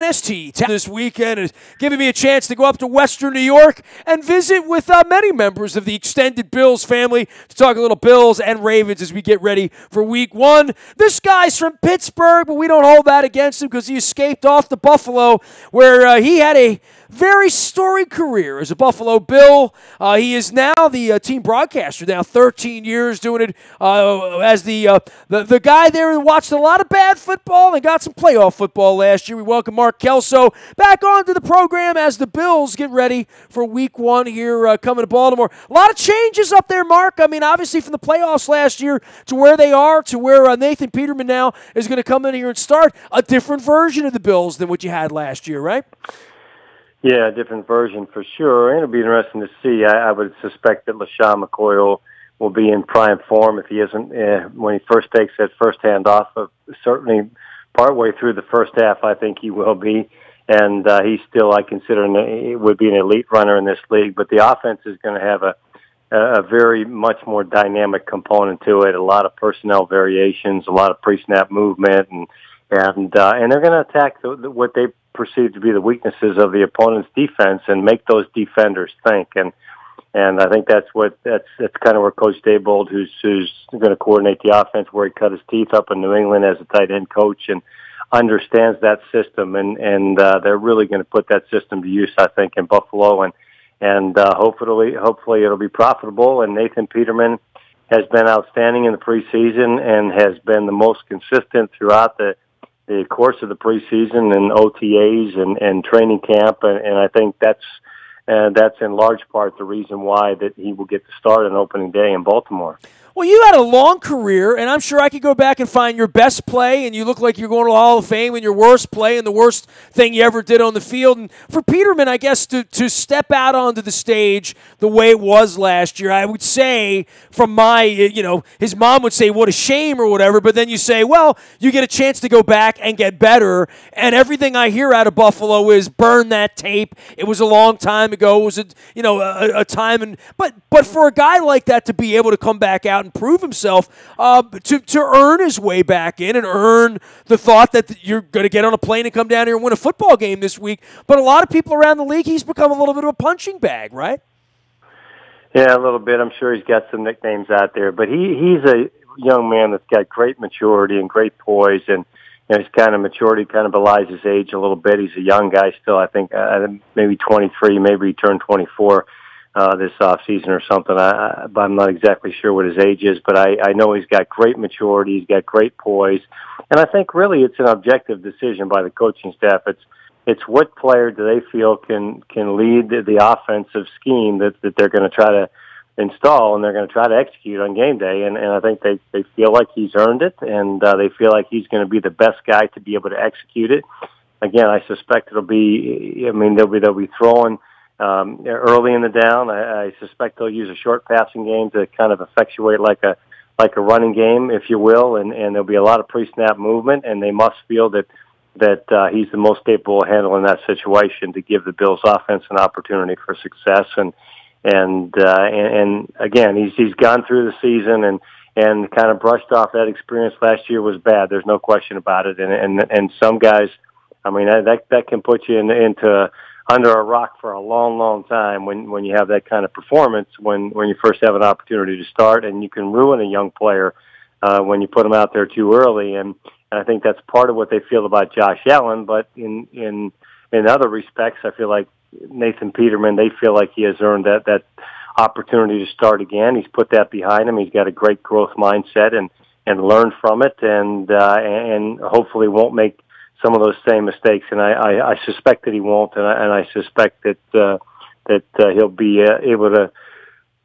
WNST this weekend is giving me a chance to go up to Western New York and visit with many members of the extended Bills family to talk a little Bills and Ravens as we get ready for Week 1. This guy's from Pittsburgh, but we don't hold that against him because he escaped off to Buffalo, where he had a very storied career as a Buffalo Bill. He is now the team broadcaster, now 13 years doing it as the guy there who watched a lot of bad football and got some playoff football last year. We welcome Mark Kelso back onto the program as the Bills get ready for Week 1 here coming to Baltimore. A lot of changes up there, Mark. I mean, obviously from the playoffs last year to where they are, to where Nathan Peterman now is going to come in here and start a different version of the Bills than what you had last year, right? Yeah, a different version for sure. And it'll be interesting to see. I would suspect that LaShawn McCoy will be in prime form if he isn't when he first takes that first hand off. Certainly partway through the first half, I think he will be. And he's still, I consider, would be an elite runner in this league. But the offense is going to have a very much more dynamic component to it, a lot of personnel variations, a lot of pre-snap movement, and they're going to attack what they perceive to be the weaknesses of the opponent's defense and make those defenders think. And I think that's kind of where Coach Dabold, who's going to coordinate the offense, where he cut his teeth up in New England as a tight end coach and understands that system. And they're really going to put that system to use, I think, in Buffalo. And hopefully it'll be profitable. And Nathan Peterman has been outstanding in the preseason and has been the most consistent throughout the course of the preseason and OTAs and training camp, and I think that's in large part the reason why that he will get to start on opening day in Baltimore. Well, you had a long career, and I'm sure I could go back and find your best play, and you look like you're going to the Hall of Fame, and your worst play and the worst thing you ever did on the field. And for Peterman, I guess, to step out onto the stage the way it was last year, I would say from my, his mom would say, what a shame or whatever, but then you say, well, you get a chance to go back and get better, and everything I hear out of Buffalo is burn that tape. It was a long time ago. It was a time, but for a guy like that to be able to come back out and prove himself, to earn his way back in and earn the thought that you're going to get on a plane and come down here and win a football game this week. But a lot of people around the league, he's become a little bit of a punching bag, right? Yeah, a little bit. I'm sure he's got some nicknames out there. But he's a young man that's got great maturity and great poise, and his kind of maturity kind of belies his age a little bit. He's a young guy still, I think, maybe 23, maybe he turned 24. This offseason or something. But I'm not exactly sure what his age is, but I know he's got great maturity, he's got great poise, and I think really it's an objective decision by the coaching staff. It's what player do they feel can lead the offensive scheme that they're going to try to install and they're going to try to execute on game day, and I think they feel like he's earned it, and they feel like he's going to be the best guy to be able to execute it. Again, I suspect they'll be throwing early in the down. I suspect they'll use a short passing game to kind of effectuate like a running game, if you will, and there'll be a lot of pre-snap movement, and they must feel that he's the most capable of handling that situation to give the Bills offense an opportunity for success. And again, he's gone through the season and kind of brushed off that experience last year was bad. There's no question about it. And some guys, I mean, that can put you into under a rock for a long, long time when you have that kind of performance, when you first have an opportunity to start, and you can ruin a young player when you put them out there too early. And I think that's part of what they feel about Josh Allen. But in other respects, I feel like Nathan Peterman, they feel like he has earned that opportunity to start again. He's put that behind him. He's got a great growth mindset and learned from it, and hopefully won't make some of those same mistakes, and I suspect that he won't, and I suspect that he'll be able to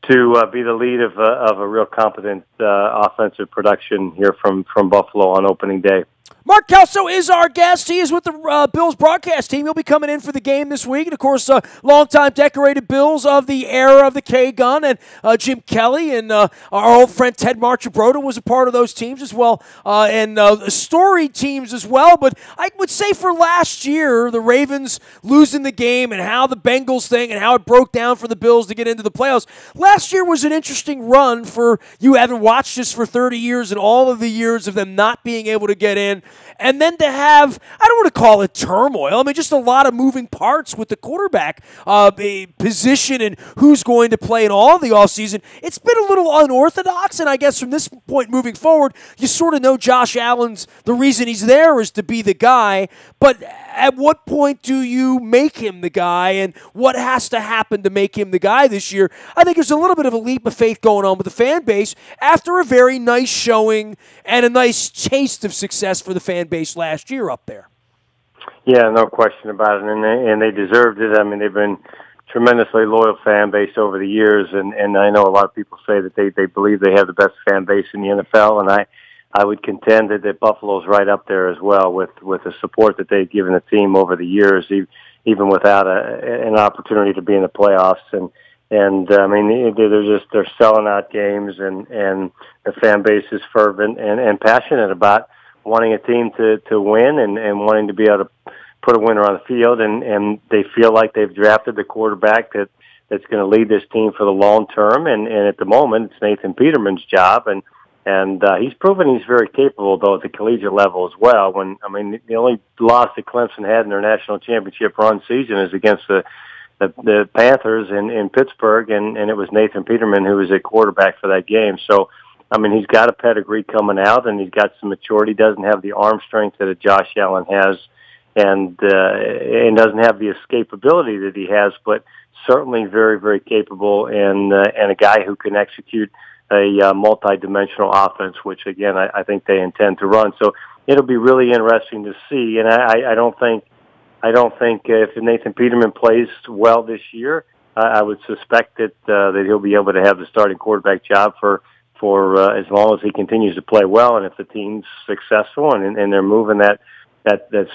be the lead of a real competent offensive production here from Buffalo on opening day. Mark Kelso is our guest. He is with the Bills broadcast team. He'll be coming in for the game this week. And, of course, longtime decorated Bills of the era of the K-Gun. And Jim Kelly and our old friend Ted Marchibroda was a part of those teams as well. And storied teams as well. But I would say for last year, the Ravens losing the game and how the Bengals thing and how it broke down for the Bills to get into the playoffs. Last year was an interesting run for you haven't watched this for 30 years and all of the years of them not being able to get in. and then to have, I don't want to call it turmoil, I mean, just a lot of moving parts with the quarterback position and who's going to play in all the offseason. It's been a little unorthodox, and I guess from this point moving forward, you sort of know Josh Allen's, the reason he's there is to be the guy, but at what point do you make him the guy, and what has to happen to make him the guy this year? I think there's a little bit of a leap of faith going on with the fan base after a very nice showing and a nice taste of success for the fan base last year up there. Yeah, no question about it, and they deserved it. I mean, they've been tremendously loyal fan base over the years, and I know a lot of people say that they believe they have the best fan base in the NFL, and I would contend that Buffalo's right up there as well with the support that they've given the team over the years, even without an opportunity to be in the playoffs. And I mean, they're selling out games, and the fan base is fervent and passionate about wanting a team to win and wanting to be able to put a winner on the field, and they feel like they've drafted the quarterback that's going to lead this team for the long term. And at the moment, it's Nathan Peterman's job, and he's proven he's very capable, though, at the collegiate level as well. The only loss that Clemson had in their national championship run season is against the Panthers in Pittsburgh, and it was Nathan Peterman who was a quarterback for that game. So, I mean, he's got a pedigree coming out, and he's got some maturity. He doesn't have the arm strength that a Josh Allen has, and doesn't have the escapability that he has, but certainly very, very capable, and a guy who can execute a multi-dimensional offense, which again I think they intend to run. So it'll be really interesting to see. And I don't think if Nathan Peterman plays well this year, I would suspect that he'll be able to have the starting quarterback job for as long as he continues to play well. And if the team's successful and they're moving that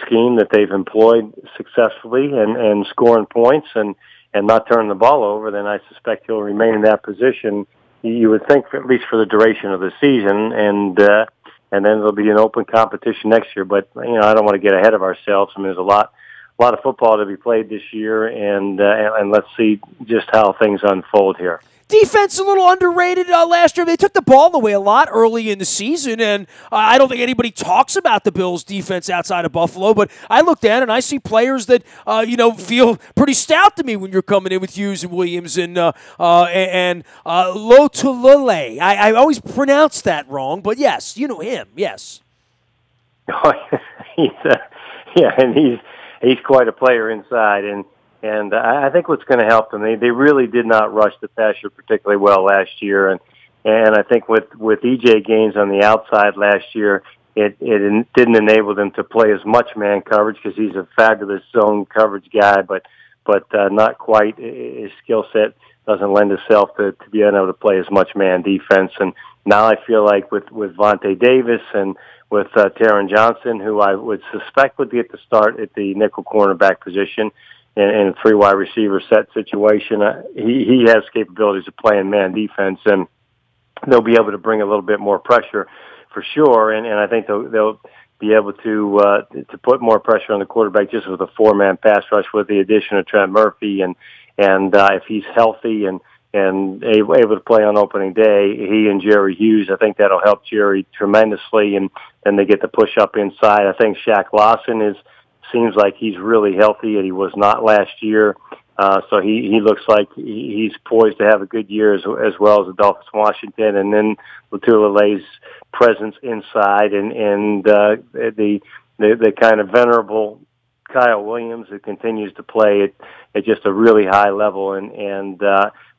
scheme that they've employed successfully and scoring points and not turning the ball over, then I suspect he'll remain in that position. You would think, at least for the duration of the season, and then there'll be an open competition next year. But I don't want to get ahead of ourselves. I mean, there's a lot of football to be played this year, and let's see just how things unfold here. Defense a little underrated last year. They took the ball away a lot early in the season, and I don't think anybody talks about the Bills' defense outside of Buffalo, but I look down and I see players that, feel pretty stout to me when you're coming in with Hughes and Williams and Lotulele. I always pronounce that wrong, but yes, you know him, yes. He's quite a player inside, and I think what's going to help them, they really did not rush the passer particularly well last year, and I think with EJ Gaines on the outside last year, it didn't enable them to play as much man coverage because he's a fabulous zone coverage guy, but not quite. His skill set doesn't lend itself to being able to play as much man defense. And now I feel like with Vontae Davis and with Taron Johnson, who I would suspect would get the start at the nickel cornerback position, in a three wide receiver set situation, he has capabilities of playing man defense, and they'll be able to bring a little bit more pressure for sure. And I think they'll be able to put more pressure on the quarterback just with a 4-man pass rush with the addition of Trent Murphy, and if he's healthy and able to play on opening day, he and Jerry Hughes, I think that'll help Jerry tremendously, and then they get the push up inside. I think Shaq Lawson seems like he's really healthy, and he was not last year. So he looks like he's poised to have a good year as well as Adolphus Washington, and then Lotulele's presence inside, and the kind of venerable Kyle Williams, who continues to play at just a really high level, and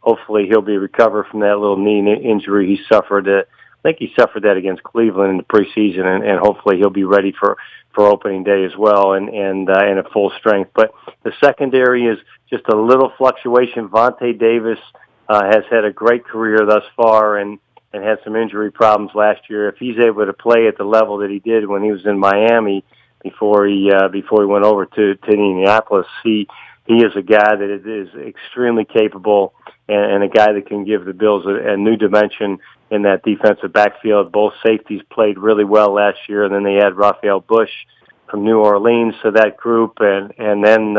hopefully he'll be recovered from that little knee injury he suffered. I think he suffered that against Cleveland in the preseason, and hopefully he'll be ready for opening day as well, and at full strength. But the secondary is just a little fluctuation. Vontae Davis has had a great career thus far, and had some injury problems last year. If he's able to play at the level that he did when he was in Miami before he went over to Indianapolis, he is a guy that is extremely capable, and a guy that can give the Bills a new dimension in that defensive backfield. Both safeties played really well last year, and then they had Raphael Bush from New Orleans to that group, and then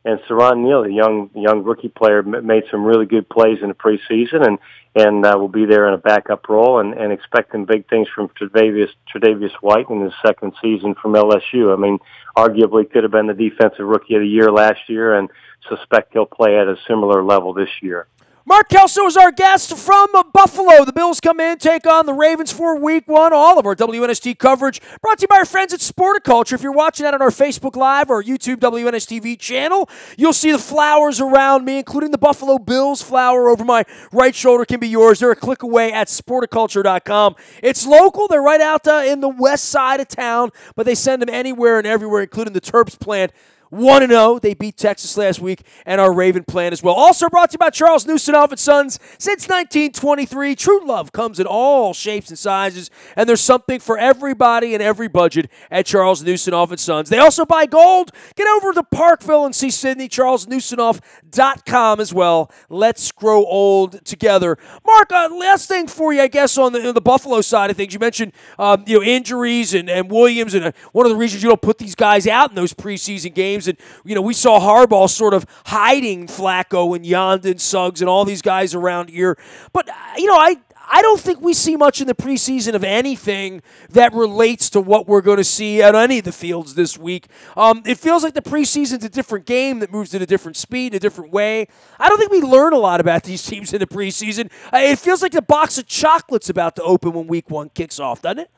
And Saron Neal, the young rookie player, made some really good plays in the preseason, and will be there in a backup role, and expecting big things from Tre'Davious White in his second season from LSU. I mean, arguably could have been the defensive rookie of the year last year, and suspect he'll play at a similar level this year. Mark Kelso is our guest from Buffalo. The Bills come in, take on the Ravens for Week 1. All of our WNST coverage brought to you by our friends at Sporticulture. If you're watching that on our Facebook Live or YouTube WNSTV channel, you'll see the flowers around me, including the Buffalo Bills flower over my right shoulder can be yours. They're a click away at Sporticulture.com. It's local. They're right out in the west side of town, but they send them anywhere and everywhere, including the Terps plant. 1-0. They beat Texas last week, and our Raven plan as well. Also brought to you by Charles Newsonoff & Sons. Since 1923, true love comes in all shapes and sizes, and there's something for everybody and every budget at Charles Newsonoff & Sons. They also buy gold. Get over to Parkville and see Sydney, charlesnewsonoff.com as well. Let's grow old together. Mark, last thing for you, I guess, on the Buffalo side of things. You mentioned injuries and Williams, and one of the reasons you don't put these guys out in those preseason games. And, we saw Harbaugh sort of hiding Flacco and Yondon, Suggs, and all these guys around here. But, I don't think we see much in the preseason of anything that relates to what we're going to see at any of the fields this week. It feels like the preseason's a different game that moves at a different speed, a different way. I don't think we learn a lot about these teams in the preseason. It feels like the box of chocolates about to open when Week 1 kicks off, doesn't it?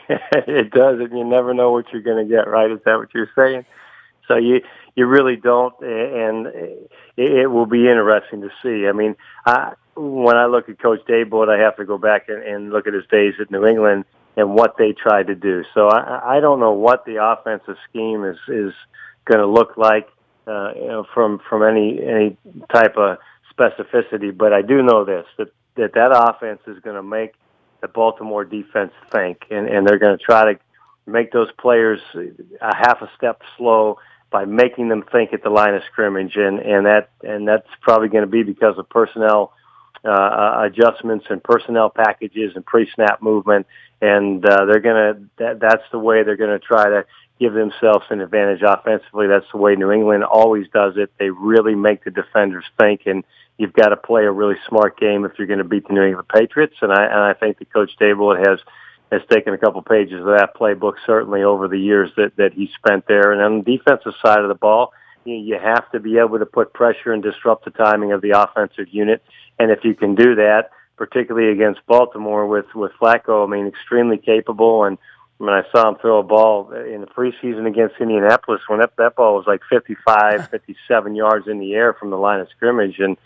It does, and you never know what you're going to get, right? Is that what you're saying? So you really don't, and it will be interesting to see. I mean, when I look at Coach Daboll, I have to go back and look at his days at New England and what they tried to do. So I don't know what the offensive scheme is going to look like from any type of specificity, but I do know this, that offense is going to make the Baltimore defense think, and they're going to try to make those players a half a step slow by making them think at the line of scrimmage, and that's probably going to be because of personnel adjustments and personnel packages and pre-snap movement, and that's the way they're going to try to give themselves an advantage offensively. That's the way New England always does it. They really make the defenders think, and you've got to play a really smart game if you're going to beat the New England Patriots. And I think that Coach Daboll has taken a couple pages of that playbook certainly over the years that he spent there. And on the defensive side of the ball, you have to be able to put pressure and disrupt the timing of the offensive unit. And if you can do that, particularly against Baltimore with Flacco, I mean, extremely capable. And when I saw him throw a ball in the preseason against Indianapolis, when that ball was like 55, 57 yards in the air from the line of scrimmage and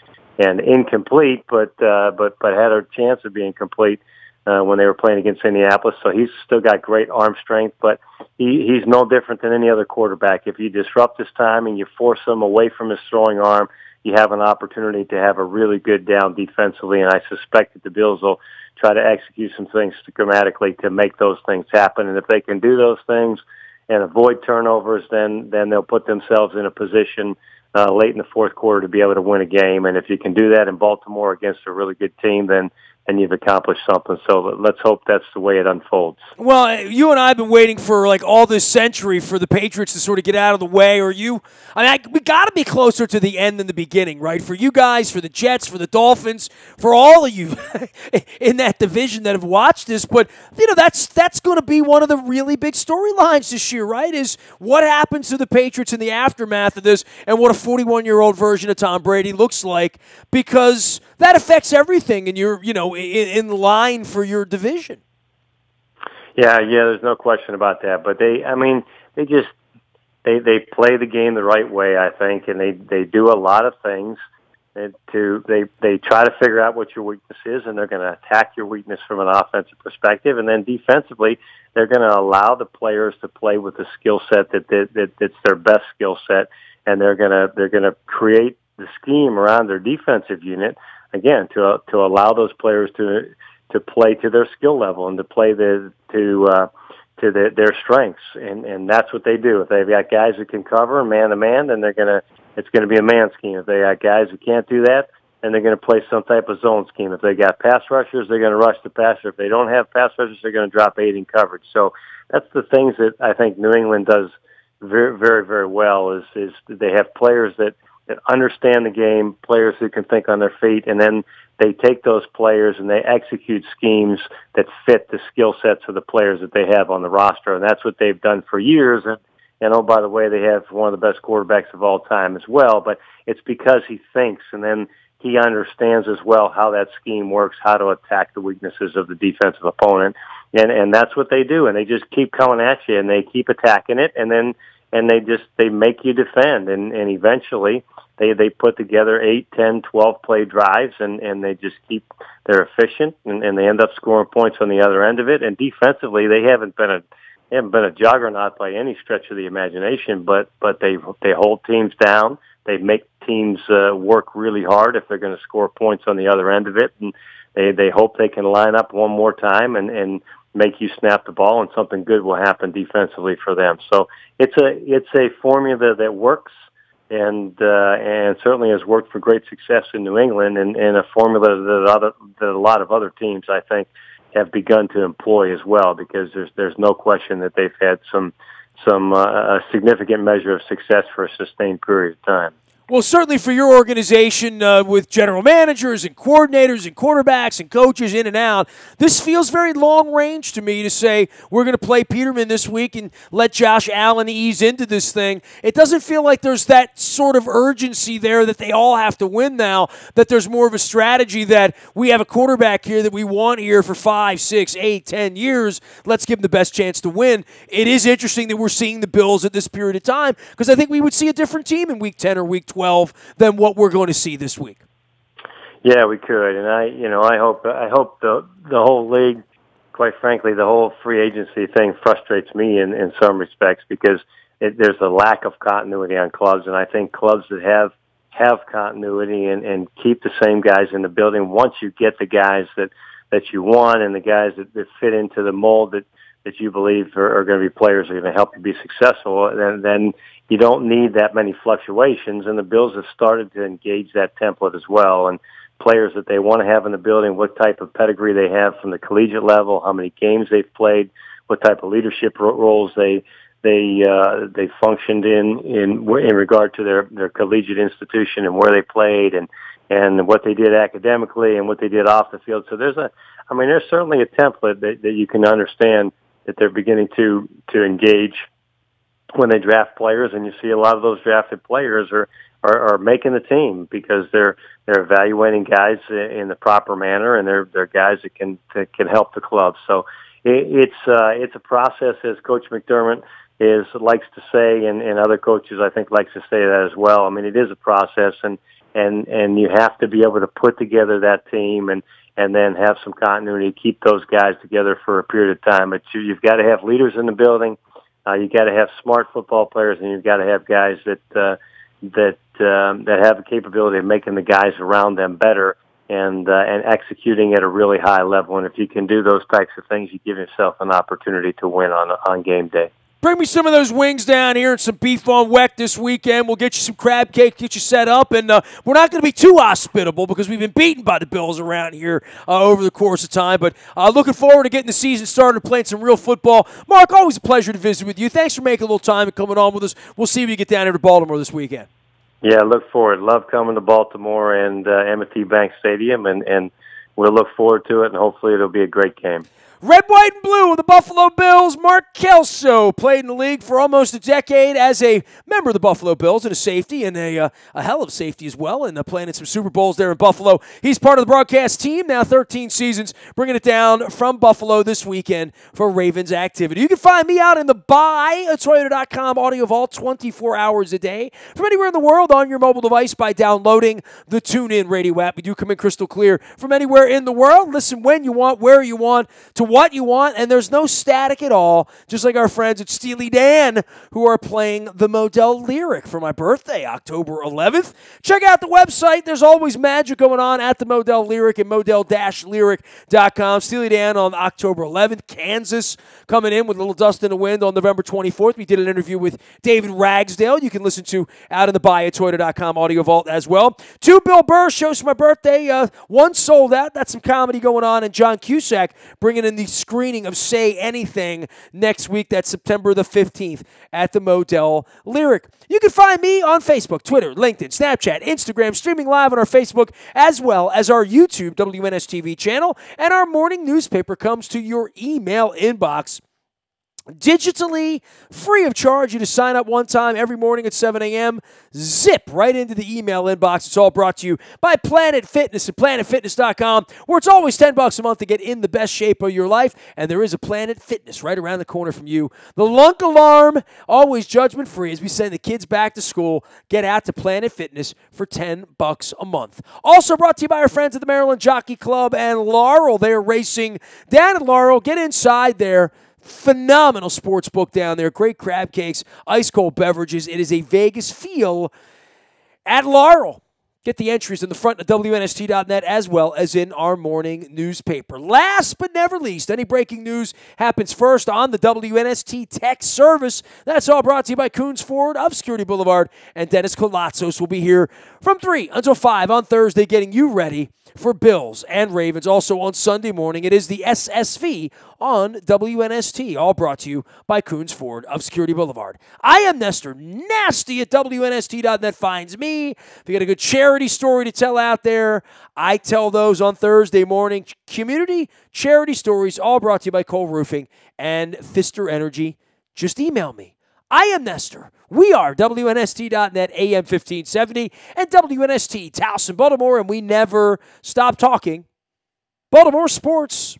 incomplete, but had a chance of being complete when they were playing against Indianapolis. So he's still got great arm strength, but he's no different than any other quarterback. If you disrupt his time and you force him away from his throwing arm, you have an opportunity to have a really good down defensively, and I suspect that the Bills will try to execute some things schematically to make those things happen. And if they can do those things and avoid turnovers, then they'll put themselves in a position late in the fourth quarter to be able to win a game. And if you can do that in Baltimore against a really good team, then you've accomplished something. So let's hope that's the way it unfolds. Well, you and I have been waiting for all this century for the Patriots to sort of get out of the way. We got to be closer to the end than the beginning, right? For you guys, for the Jets, for the Dolphins, for all of you in that division that have watched this. But that's going to be one of the really big storylines this year, right? Is what happens to the Patriots in the aftermath of this, and what a 41-year-old version of Tom Brady looks like, because that affects everything, and you're in line for your division. Yeah, there's no question about that. But they play the game the right way, I think, and they do a lot of things they try to figure out what your weakness is, and they're going to attack your weakness from an offensive perspective, and then defensively, they're going to allow the players to play with the skill set that's their best skill set, and they're going to create the scheme around their defensive unit again to allow those players to play to their skill level and to play their their strengths, and that's what they do. If they've got guys who can cover man to man, then it's going to be a man scheme. If they got guys who can't do that, then they're going to play some type of zone scheme. If they got pass rushers, they're going to rush the passer. If they don't have pass rushers, they're going to drop 8 in coverage. So that's the things that I think New England does very, very, very well is they have players that understand the game, players who can think on their feet, and then they take those players and they execute schemes that fit the skill sets of the players that they have on the roster. And that's what they've done for years. And oh, by the way, they have one of the best quarterbacks of all time as well. But it's because he thinks, and then he understands as well how that scheme works, how to attack the weaknesses of the defensive opponent. And that's what they do. And they just keep coming at you, and they keep attacking it, and they make you defend. And eventually they put together 8, 10, 12 play drives, and they just they're efficient, and they end up scoring points on the other end of it. And defensively, they haven't been a juggernaut by any stretch of the imagination, but they hold teams down. They make teams work really hard if they're going to score points on the other end of it, and they hope they can line up one more time and make you snap the ball, and something good will happen defensively for them. So it's a formula that works, and certainly has worked for great success in New England, and a formula that a lot of other teams, I think, have begun to employ as well, because there's no question that they've had some a significant measure of success for a sustained period of time. Well, certainly for your organization with general managers and coordinators and quarterbacks and coaches in and out, this feels very long range to me to say we're going to play Peterman this week and let Josh Allen ease into this thing. It doesn't feel like there's that sort of urgency there that they all have to win now, that there's more of a strategy that we have a quarterback here that we want here for 5, 6, 8, 10 years. Let's give him the best chance to win. It is interesting that we're seeing the Bills at this period of time, because I think we would see a different team in Week 10 or Week 12 than what we're going to see this week. Yeah, we could, and I hope the whole league, quite frankly, the whole free agency thing frustrates me in some respects, because there's a lack of continuity on clubs, and I think clubs that have continuity and keep the same guys in the building, once you get the guys that you want and the guys that fit into the mold that you believe are going to be players that are going to help you be successful, then you don't need that many fluctuations. And the Bills have started to engage that template as well, and players that they want to have in the building, what type of pedigree they have from the collegiate level, how many games they've played, what type of leadership roles they functioned in regard to their collegiate institution and where they played, and what they did academically and what they did off the field. So there's certainly a template that you can understand that they're beginning to engage when they draft players, and you see a lot of those drafted players are making the team because they're evaluating guys in the proper manner, and they're guys that can help the club. So it's a process, as Coach McDermott likes to say, and other coaches I think likes to say that as well. I mean, it is a process, and you have to be able to put together that team and then have some continuity, keep those guys together for a period of time. But you've got to have leaders in the building. You got to have smart football players, and you've got to have guys that have the capability of making the guys around them better and executing at a really high level. And if you can do those types of things, you give yourself an opportunity to win on game day. Bring me some of those wings down here and some beef on weck this weekend. We'll get you some crab cake, get you set up, and we're not going to be too hospitable because we've been beaten by the Bills around here over the course of time. But looking forward to getting the season started, playing some real football. Mark, always a pleasure to visit with you. Thanks for making a little time and coming on with us. We'll see if you get down here to Baltimore this weekend. Yeah, look forward. Love coming to Baltimore and M&T Bank Stadium, and we'll look forward to it, and hopefully it'll be a great game. Red, white, and blue of the Buffalo Bills. Mark Kelso played in the league for almost a decade as a member of the Buffalo Bills and a safety, and a hell of a safety as well, and playing in some Super Bowls there in Buffalo. He's part of the broadcast team, now 13 seasons, bringing it down from Buffalo this weekend for Ravens activity. You can find me out in the buyatoyota.com audio vault 24 hours a day from anywhere in the world on your mobile device by downloading the TuneIn radio app. We do come in crystal clear from anywhere in the world. Listen when you want, where you want, to what you want, and there's no static at all, just like our friends at Steely Dan, who are playing the Modell Lyric for my birthday, October 11th. Check out the website. There's always magic going on at the Modell Lyric and modell-lyric.com. Steely Dan on October 11th. Kansas coming in with a little dust in the wind on November 24th. We did an interview with David Ragsdale. You can listen to out in the buyatoyota.com audio vault as well. 2 Bill Burr shows for my birthday. 1 sold out. That's some comedy going on, and John Cusack bringing in the screening of Say Anything next week. That's September the 15th at the Modell Lyric. You can find me on Facebook, Twitter, LinkedIn, Snapchat, Instagram, streaming live on our Facebook, as well as our YouTube WNSTV channel, and our morning newspaper comes to your email inbox digitally, free of charge. You just sign up one time every morning at 7 a.m. Zip right into the email inbox. It's all brought to you by Planet Fitness at planetfitness.com, where it's always $10 a month to get in the best shape of your life, and there is a Planet Fitness right around the corner from you. The Lunk Alarm, always judgment-free as we send the kids back to school. Get out to Planet Fitness for $10 a month. Also brought to you by our friends at the Maryland Jockey Club and Laurel. They are racing down at Laurel. Get inside there. Phenomenal sports book down there. Great crab cakes, ice cold beverages. It is a Vegas feel at Laurel. Get the entries in the front of WNST.net as well as in our morning newspaper. Last but never least, any breaking news happens first on the WNST Tech Service. That's all brought to you by Coons Ford of Security Boulevard, and Dennis Colatzos will be here from 3 until 5 on Thursday getting you ready for Bills and Ravens. Also on Sunday morning, it is the SSV on WNST, all brought to you by Coons Ford of Security Boulevard. I am Nestor. Nasty at WNST.net finds me. If you got a good charity story to tell out there, I tell those on Thursday morning. Community charity stories, all brought to you by Cole Roofing and Pfister Energy. Just email me. I am Nestor. We are WNST.net, AM 1570, and WNST, Towson, Baltimore, and we never stop talking Baltimore sports.